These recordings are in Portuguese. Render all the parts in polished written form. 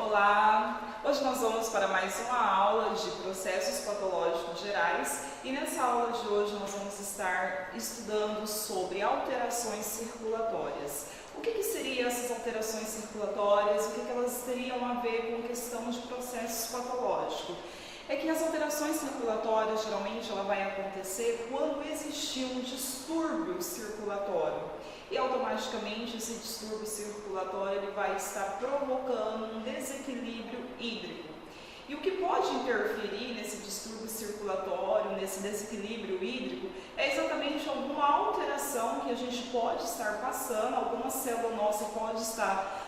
Olá! Hoje nós vamos para mais uma aula de processos patológicos gerais e nessa aula de hoje nós vamos estar estudando sobre alterações circulatórias. O que seriam essas alterações circulatórias? O que elas teriam a ver com questão de processos patológicos? É que as alterações circulatórias, geralmente, ela vai acontecer quando existir um distúrbio circulatório. E automaticamente esse distúrbio circulatório ele vai estar provocando um desequilíbrio hídrico. E o que pode interferir nesse distúrbio circulatório, nesse desequilíbrio hídrico, é exatamente alguma alteração que a gente pode estar passando, alguma célula nossa pode estar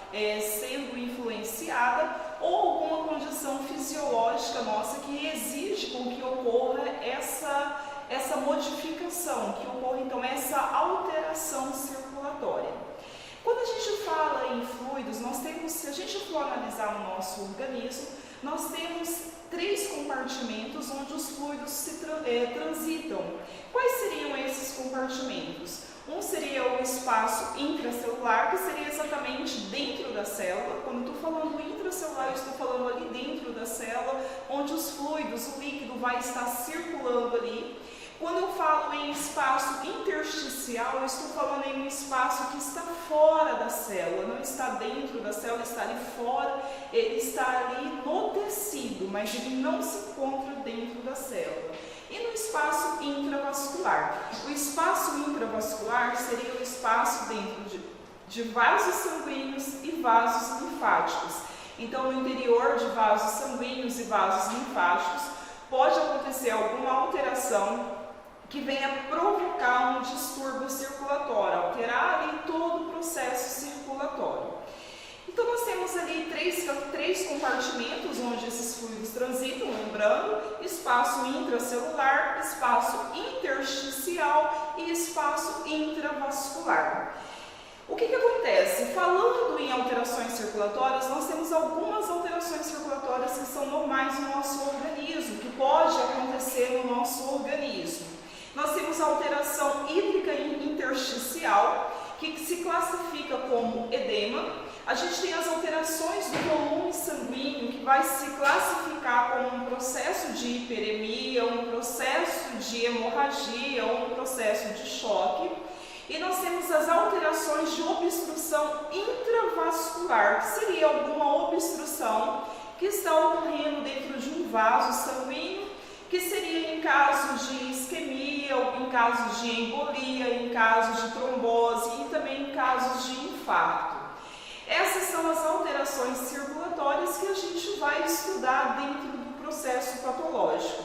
sendo influenciada ou alguma condição fisiológica nossa que exige com que ocorra essa modificação, que ocorra então essa alteração circulatória. Quando a gente fala em fluidos, nós temos, se a gente for analisar o nosso organismo, nós temos 3 compartimentos onde os fluidos se transitam. Quais seriam esses compartimentos? Um seria o espaço intracelular, que seria exatamente dentro da célula. Quando eu estou falando intracelular, eu estou falando ali dentro da célula, onde os fluidos, o líquido vai estar circulando ali. Quando eu falo em espaço intersticial, eu estou falando em um espaço que está fora da célula, não está dentro da célula, está ali fora, ele está ali no tecido, mas ele não se encontra dentro da célula. E no espaço intravascular? O espaço intravascular seria o espaço dentro de vasos sanguíneos e vasos linfáticos. Então, no interior de vasos sanguíneos e vasos linfáticos, pode acontecer alguma alteração que venha provocar um distúrbio circulatório, alterar ali todo o processo circulatório. Então nós temos ali três compartimentos onde esses fluidos transitam, lembrando, espaço intracelular, espaço intersticial e espaço intravascular. O que acontece? Falando em alterações circulatórias, nós temos algumas alterações circulatórias que são normais no nosso organismo, que pode acontecer no nosso organismo. Nós temos a alteração hídrica intersticial, que se classifica como edema. A gente tem as alterações do volume sanguíneo, que vai se classificar como um processo de hiperemia, um processo de hemorragia ou um processo de choque. E nós temos as alterações de obstrução intravascular, que seria alguma obstrução que está ocorrendo dentro de um vaso sanguíneo, que seria em casos de isquemia, em casos de embolia, em casos de trombose e também em casos de infarto. Essas são as alterações circulatórias que a gente vai estudar dentro do processo patológico.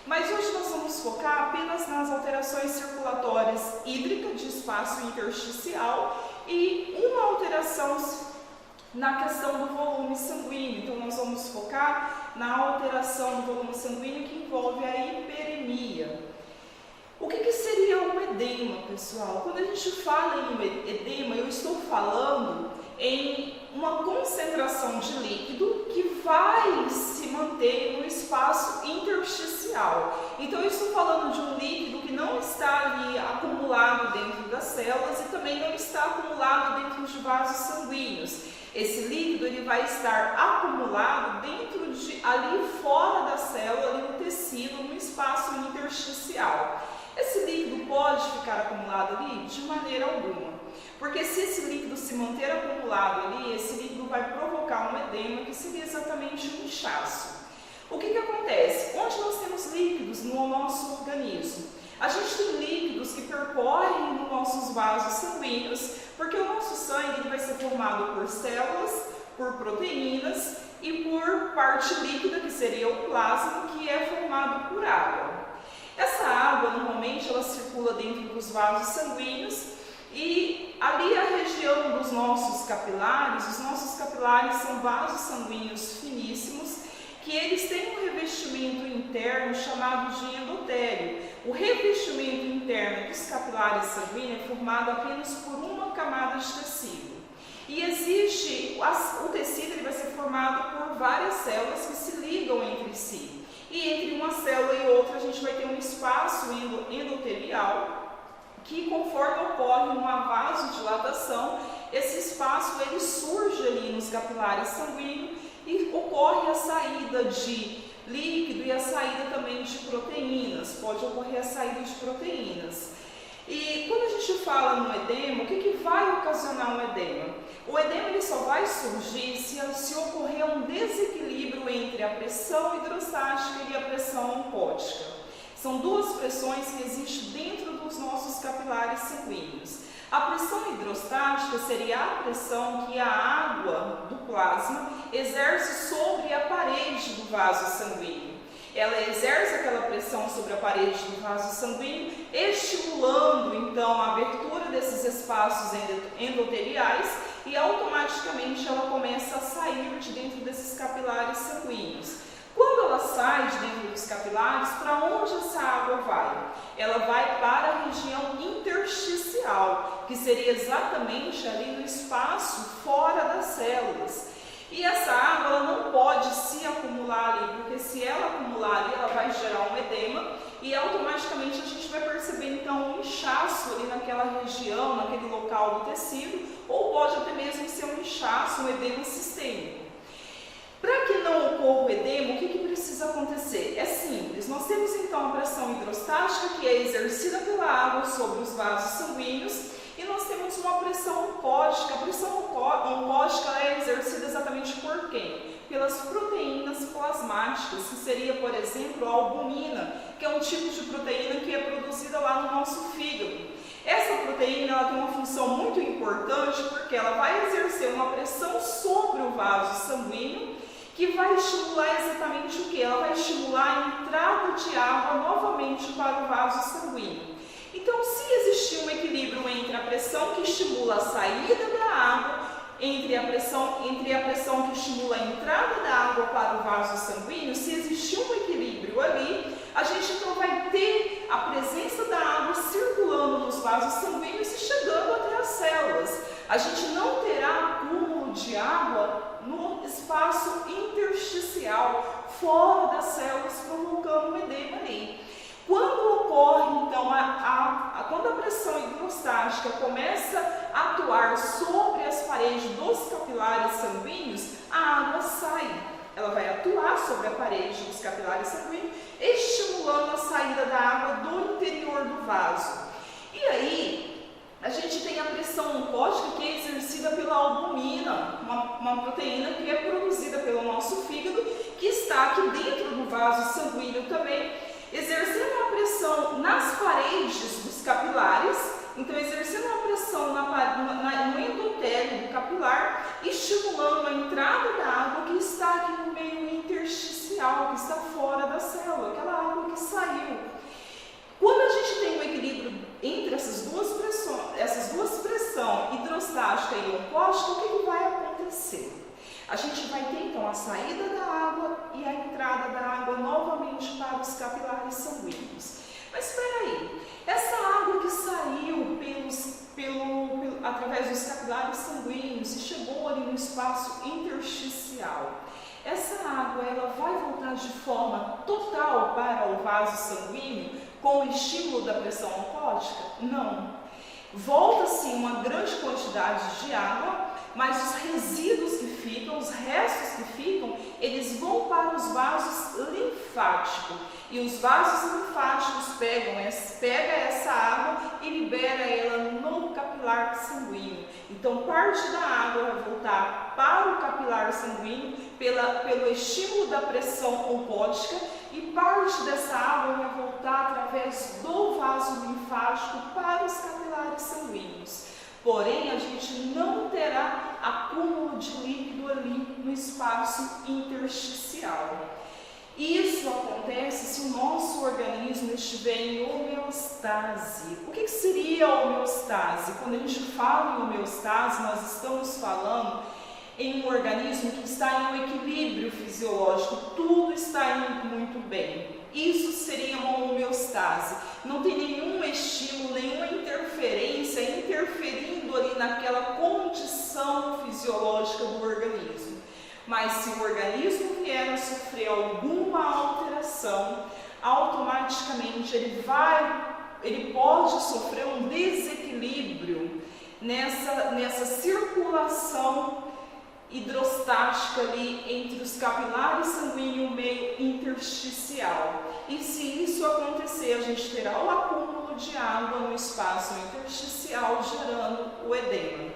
Mas hoje nós vamos focar apenas nas alterações circulatórias hídricas de espaço intersticial e uma alteração na questão do volume sanguíneo. Então nós vamos focar na alteração do volume sanguíneo que envolve a hiperemia. O que seria um edema, pessoal? Quando a gente fala em edema, eu estou falando em uma concentração de líquido que vai se manter no espaço intersticial. Então eu estou falando de um líquido que não está ali acumulado dentro das células e também não está acumulado dentro de vasos sanguíneos. Esse líquido ele vai estar acumulado dentro ali fora da célula, ali no tecido, no espaço intersticial. Esse líquido pode ficar acumulado ali? De maneira alguma. Porque se esse líquido se manter acumulado ali, esse líquido vai provocar um edema, que seria exatamente um inchaço. O que acontece? Onde nós temos líquidos no nosso organismo? A gente tem líquidos que percorrem nos nossos vasos sanguíneos, porque o nosso sangue ele vai ser formado por células, por proteínas e por parte líquida, que seria o plasma, que é formado por água. Essa água, normalmente, ela circula dentro dos vasos sanguíneos e ali a região dos nossos capilares, os nossos capilares são vasos sanguíneos finíssimos, que eles têm um revestimento interno chamado de endotélio. O revestimento interno dos capilares sanguíneos é formado apenas por uma camada de tecido. E existe, o tecido ele vai ser formado por várias células que se ligam entre si. E entre uma célula e outra a gente vai ter um espaço endotelial que, conforme ocorre uma vasodilatação, esse espaço ele surge ali nos capilares sanguíneos e ocorre a saída de líquido e a saída também de proteínas, pode ocorrer a saída de proteínas. E quando a gente fala no edema, o que vai ocasionar um edema? O edema ele só vai surgir se ocorrer um desequilíbrio entre a pressão hidrostática e a pressão oncótica. São duas pressões que existem dentro dos nossos capilares sanguíneos. A pressão hidrostática seria a pressão que a água do plasma exerce sobre a parede do vaso sanguíneo. Ela exerce aquela pressão sobre a parede do vaso sanguíneo, estimulando então a abertura desses espaços endoteliais e automaticamente ela começa a sair de dentro desses capilares sanguíneos. Quando ela sai de dentro dos capilares, para onde essa água vai? Ela vai para a região intersticial, que seria exatamente ali no espaço fora das células. E essa água ela não pode se acumular ali, porque se ela acumular ali, ela vai gerar um edema e automaticamente a gente vai perceber então um inchaço ali naquela região, naquele local do tecido, ou pode até mesmo ser um inchaço, um edema sistêmico. Para que não ocorra o edema, o que precisa acontecer? É simples, nós temos então a pressão hidrostática que é exercida pela água sobre os vasos sanguíneos e nós temos uma pressão oncótica. A pressão oncótica é exercida exatamente por quem? Pelas proteínas plasmáticas, que seria, por exemplo, a albumina, que é um tipo de proteína que é produzida lá no nosso fígado. Essa proteína ela tem uma função muito importante porque ela vai exercer uma pressão sobre o vaso sanguíneo que vai estimular exatamente o que? Ela vai estimular a entrada de água novamente para o vaso sanguíneo. Então, se existir um equilíbrio entre a pressão que estimula a saída da água, entre a pressão que estimula a entrada da água para o vaso sanguíneo, se existir um equilíbrio ali, a gente então vai ter a presença da água circulando nos vasos sanguíneos e chegando até as células. A gente não terá acúmulo de água no espaço intersticial, fora das células, provocando um edema ali. Quando ocorre, então, quando a pressão hidrostática começa a atuar sobre as paredes dos capilares sanguíneos, a água sai. Ela vai atuar sobre a parede dos capilares sanguíneos, estimulando a saída da água do interior do vaso. E aí, a gente tem a pressão oncótica que é exercida pela albumina, uma proteína que é produzida pelo nosso fígado, que está aqui dentro do vaso sanguíneo também, exercendo uma pressão nas paredes dos capilares, então exercendo uma pressão no endotélio do capilar, estimulando a entrada da água que está aqui no meio intersticial, que está fora da célula, aquela água que saiu. Quando a gente tem um equilíbrio entre essas duas pressões, hidrostática e oncótica, o que vai acontecer? A gente vai ter então a saída da água e a entrada da água novamente para os capilares sanguíneos. Mas espera aí, essa água que saiu através dos capilares sanguíneos e chegou ali no espaço intersticial, essa água ela vai voltar de forma total para o vaso sanguíneo com o estímulo da pressão oncótica? Não. Volta sim uma grande quantidade de água, mas os resíduos que ficam, os restos que ficam, eles vão para os vasos linfáticos. E os vasos linfáticos pegam essa água e libera ela no capilar sanguíneo. Então, parte da água vai voltar para o capilar sanguíneo pelo estímulo da pressão oncótica e parte dessa água vai voltar através do vaso linfático para os capilares sanguíneos. Porém, a gente não terá acúmulo de líquido ali no espaço intersticial. Isso acontece se o nosso organismo estiver em homeostase. O que seria a homeostase? Quando a gente fala em homeostase, nós estamos falando em um organismo que está em um equilíbrio fisiológico, tudo está indo muito bem. Isso seria uma homeostase. Não tem nenhum estímulo, nenhuma interferência interferindo ali naquela condição fisiológica do organismo. Mas se o organismo vier a sofrer alguma alteração, automaticamente ele pode sofrer um desequilíbrio nessa circulação hidrostática ali entre os capilares sanguíneos e o meio intersticial. E se isso acontecer, a gente terá o acúmulo de água no espaço intersticial, gerando o edema.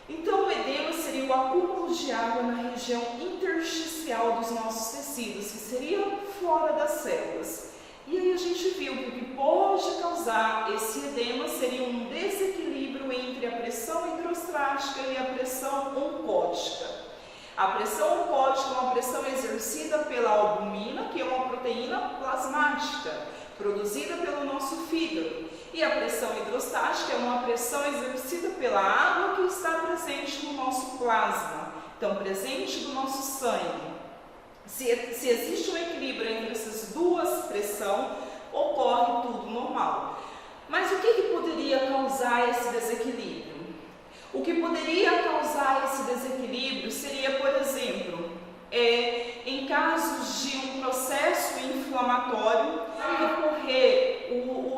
Então, o edema seria o acúmulo de água na região intersticial dos nossos tecidos, que seria fora das células. E aí a gente viu que o que pode causar esse edema seria um desequilíbrio entre a pressão hidrostática e a pressão oncótica. A pressão oncótica é uma pressão exercida pela albumina, que é uma proteína plasmática, produzida pelo nosso fígado. E a pressão hidrostática é uma pressão exercida pela água que está presente no nosso plasma, então presente no nosso sangue. Se existe um equilíbrio entre essas duas pressões, ocorre tudo normal. Mas o que poderia causar esse desequilíbrio? O que poderia causar esse desequilíbrio seria, por exemplo, em casos de um processo inflamatório,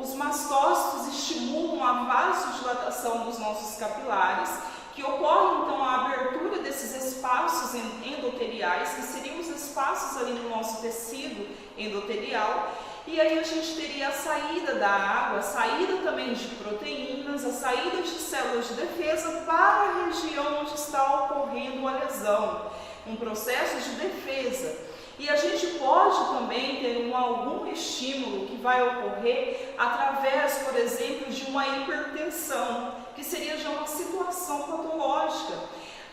os mastócitos estimulam a vasodilatação dos nossos capilares, que ocorre então a abertura desses espaços endoteliais, que seriam os espaços ali no nosso tecido endotelial, e aí a gente teria a saída da água, a saída também de proteínas, a saída de células de defesa para a região onde está ocorrendo a lesão, um processo de defesa. E a gente pode também ter algum estímulo que vai ocorrer através, por exemplo, de uma hipertensão, que seria já uma situação patológica.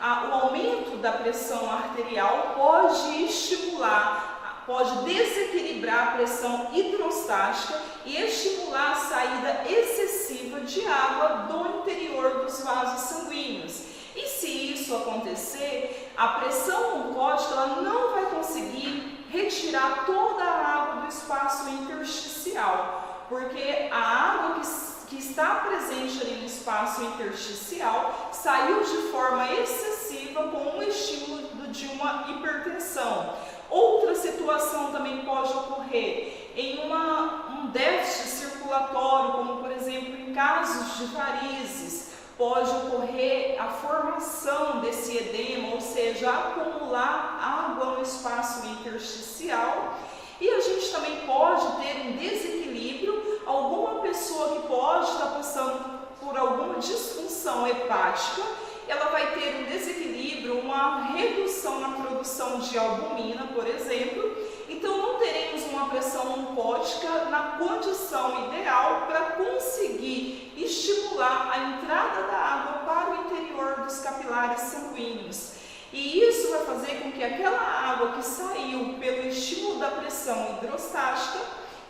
O aumento da pressão arterial pode estimular, pode desequilibrar a pressão hidrostática e estimular a saída excessiva de água do interior dos vasos sanguíneos. E se isso acontecer, a pressão oncótica ela não vai conseguir retirar toda a água do espaço intersticial, porque a água que está presente ali no espaço intersticial saiu de forma excessiva com o estímulo de uma hipertensão. Outra situação também pode ocorrer em um déficit circulatório, como por exemplo em casos de varizes. Pode ocorrer a formação desse edema, ou seja, acumular água no espaço intersticial. E a gente também pode ter um desequilíbrio, alguma pessoa que pode estar passando por alguma disfunção hepática, ela vai ter um desequilíbrio, uma redução na produção de albumina, por exemplo. Então não teremos uma pressão oncótica na condição ideal para conseguir estimular a entrada da água para o interior dos capilares sanguíneos. E isso vai fazer com que aquela água que saiu pelo estímulo da pressão hidrostática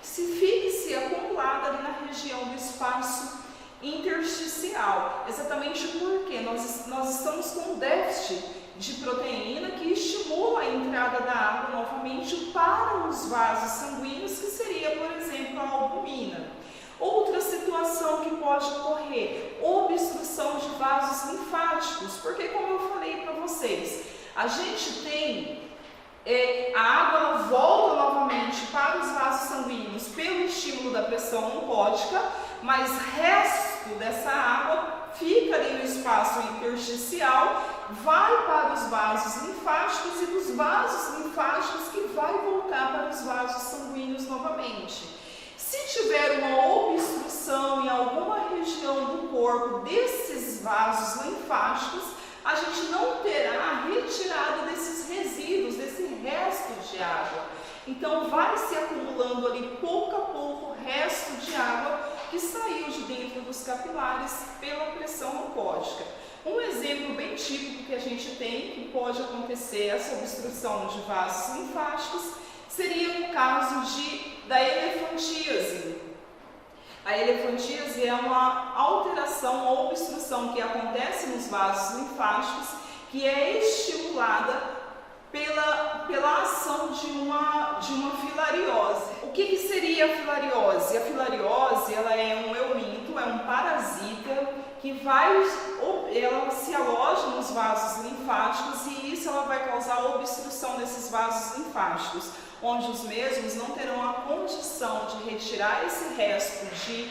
fique acumulada ali na região do espaço intersticial, exatamente porque nós estamos com um déficit de proteína que estimula a entrada da água novamente para os vasos sanguíneos, que seria, por exemplo, a albumina. Outra situação que pode ocorrer, obstrução de vasos linfáticos, porque como eu falei para vocês, a gente tem a água ela volta novamente para os vasos sanguíneos pelo estímulo da pressão oncótica, mas resto dessa água fica ali no espaço intersticial, vai para os vasos linfáticos e dos vasos linfáticos que vai voltar para os vasos sanguíneos novamente. Se tiver uma obstrução em alguma região do corpo desses vasos linfáticos, a gente não terá a retirada desses resíduos, desse resto de água. Então vai se acumulando ali pouco a pouco o resto de água que saiu de dentro dos capilares pela pressão oncótica. Um exemplo bem típico que a gente tem, que pode acontecer essa obstrução de vasos linfáticos, seria no caso da elefantíase. A elefantíase é uma alteração, uma obstrução que acontece nos vasos linfáticos, que é estimulada pela ação de uma filariose. O que seria a filariose? A filariose ela é um euminto, é um parasita que ela se aloja nos vasos linfáticos e isso ela vai causar a obstrução desses vasos linfáticos, onde os mesmos não terão a condição de retirar esse resto de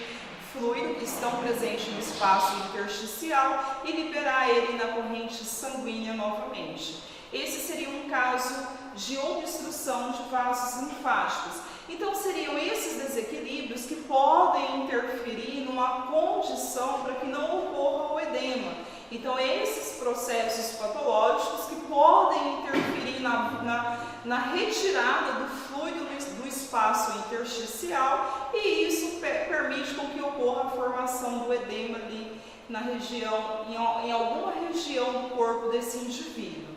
fluido que estão presentes no espaço intersticial e liberar ele na corrente sanguínea novamente. Esse seria um caso de obstrução de vasos linfáticos. Então, seriam esses desequilíbrios que podem interferir numa condição para que não ocorra o edema. Então, esses processos patológicos que podem interferir na retirada do fluido do espaço intersticial, e isso permite com que ocorra a formação do edema ali na região, em alguma região do corpo desse indivíduo.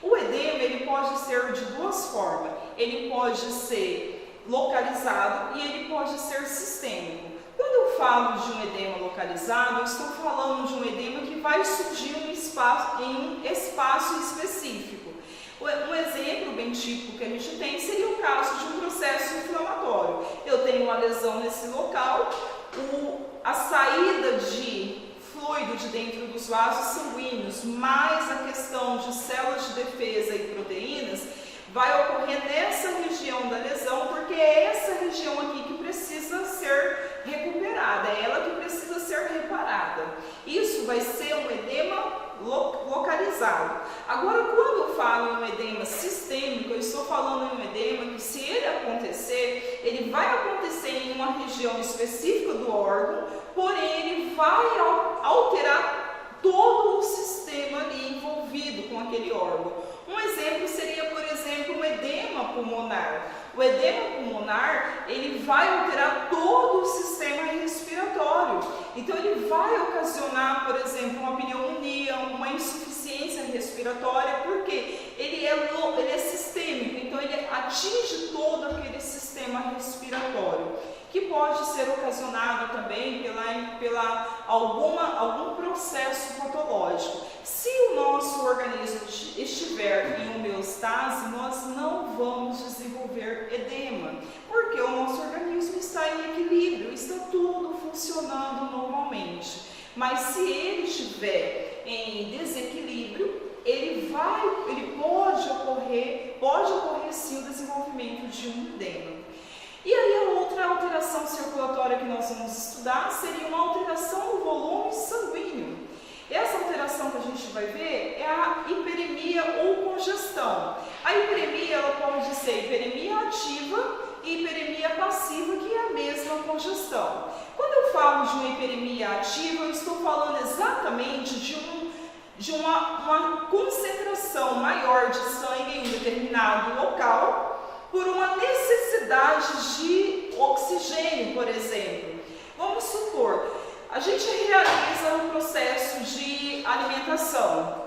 O edema ele pode ser de duas formas. Ele pode ser localizado e ele pode ser sistêmico. Quando eu falo de um edema localizado, eu estou falando de um edema que vai surgir em um espaço específico. Um exemplo bem típico que a gente tem seria o caso de um processo inflamatório. Eu tenho uma lesão nesse local, a saída de fluido de dentro dos vasos sanguíneos, mais a questão de células de defesa e proteínas, vai ocorrer nessa região da lesão, porque é essa região aqui que precisa ser recuperada, é ela que precisa ser reparada. Isso vai ser um edema localizado. Agora, quando eu falo em um edema sistêmico, eu estou falando em um edema que, se ele acontecer, ele vai acontecer em uma região específica do órgão, porém ele vai alterar todo o sistema ali envolvido com aquele órgão. Um exemplo seria, por exemplo, um edema pulmonar. O edema pulmonar, ele vai alterar todo o sistema respiratório. Então, ele vai ocasionar, por exemplo, uma pneumonia, uma insuficiência respiratória, porque ele é sistêmico, então ele atinge todo aquele sistema respiratório, que pode ser ocasionado também algum processo patológico. Se o nosso organismo estiver em homeostase, nós não vamos desenvolver edema, porque o nosso organismo está em equilíbrio, está tudo funcionando normalmente. Mas se ele estiver em desequilíbrio, pode ocorrer sim o desenvolvimento de um edema. E aí a outra alteração circulatória que nós vamos estudar seria uma alteração no volume sanguíneo. Essa alteração que a gente vai ver é a hiperemia ou congestão. A hiperemia ela pode ser hiperemia ativa e hiperemia passiva, que é a mesma congestão. Quando eu falo de uma hiperemia ativa, eu estou falando exatamente de uma concentração maior de sangue em um determinado local, por uma necessidade de oxigênio, por exemplo. Vamos supor, a gente realiza um processo de alimentação.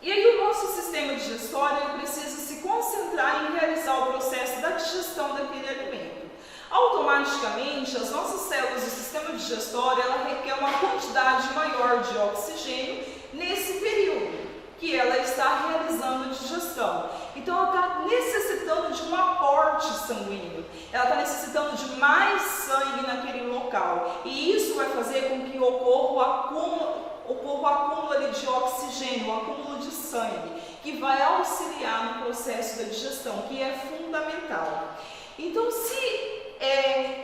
E aí o nosso sistema digestório precisa se concentrar em realizar o processo da digestão daquele alimento. Automaticamente, as nossas células do sistema digestório ela requer uma quantidade maior de oxigênio nesse período que ela está realizando a digestão. Então, ela está necessitando de um aporte sanguíneo, ela está necessitando de mais sangue naquele local. E isso vai fazer com que ocorra o acúmulo ali de oxigênio, o acúmulo de sangue, que vai auxiliar no processo da digestão, que é fundamental. Então, se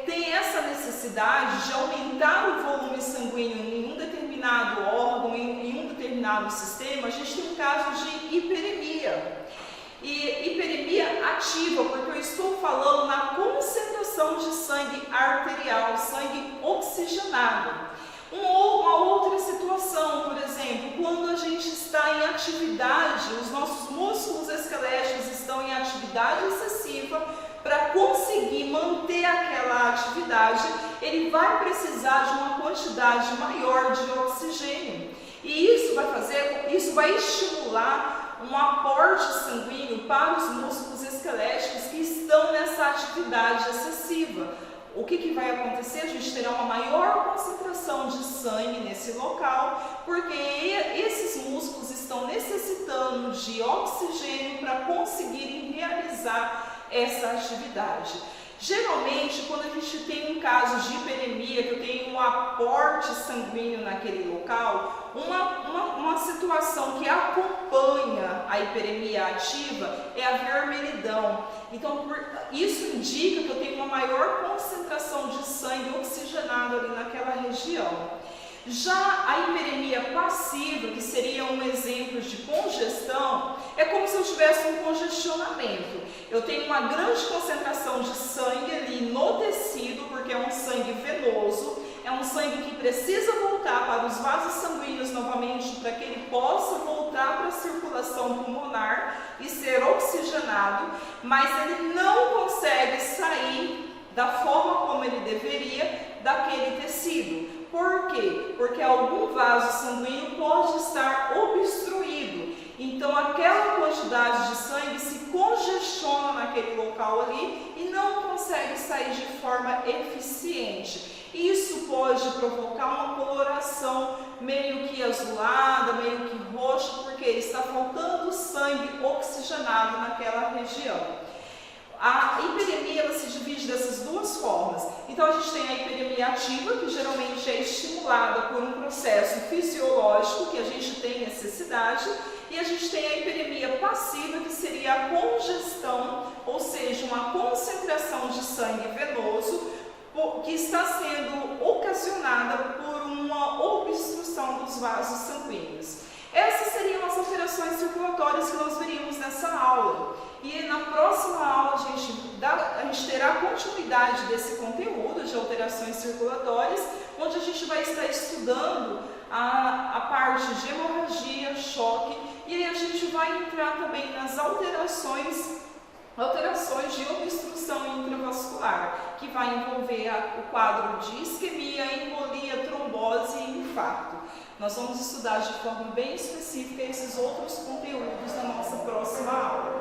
tem essa necessidade de aumentar o volume sanguíneo em um determinado órgão, em um determinado sistema, a gente tem um caso de hiperemia. E hiperemia ativa, porque eu estou falando na concentração de sangue arterial, sangue oxigenado. Uma outra situação, por exemplo, quando a gente está em atividade, os nossos músculos esqueléticos estão em atividade excessiva, para conseguir manter aquela atividade, ele vai precisar de uma quantidade maior de oxigênio. E isso vai estimular um aporte sanguíneo para os músculos esqueléticos que estão nessa atividade excessiva. O que vai acontecer? A gente terá uma maior concentração de sangue nesse local, porque esses músculos estão necessitando de oxigênio para conseguirem realizar essa atividade. Geralmente, quando a gente tem um caso de hiperemia, que eu tenho um aporte sanguíneo naquele local, uma situação que acompanha a hiperemia ativa é a vermelhidão. Então, isso indica que eu tenho uma maior concentração de sangue oxigenado ali naquela região. Já a hiperemia passiva, que seria um exemplo de congestão, é como se eu tivesse um congestionamento. Eu tenho uma grande concentração de sangue ali no tecido, porque é um sangue venoso, é um sangue que precisa voltar para os vasos sanguíneos novamente para que ele possa voltar para a circulação pulmonar e ser oxigenado, mas ele não consegue sair da forma como ele deveria daquele tecido. Por quê? Porque algum vaso sanguíneo pode estar obstruído. Então, aquela quantidade de sangue se congestiona naquele local ali e não consegue sair de forma eficiente. Isso pode provocar uma coloração meio que azulada, meio que roxa, porque está faltando sangue oxigenado naquela região. A hiperemia ela se divide dessas duas formas. Então a gente tem a hiperemia ativa, que geralmente é estimulada por um processo fisiológico que a gente tem necessidade, e a gente tem a hiperemia passiva, que seria a congestão, ou seja, uma concentração de sangue venoso que está sendo ocasionada por uma obstrução dos vasos sanguíneos. Essas seriam as alterações circulatórias que nós veríamos nessa aula. E na próxima aula a gente terá continuidade desse conteúdo de alterações circulatórias, onde a gente vai estar estudando a parte de hemorragia, choque, e aí a gente vai entrar também nas alterações de obstrução intravascular, que vai envolver o quadro de isquemia, embolia, trombose e infarto. Nós vamos estudar de forma bem específica esses outros conteúdos na nossa próxima aula.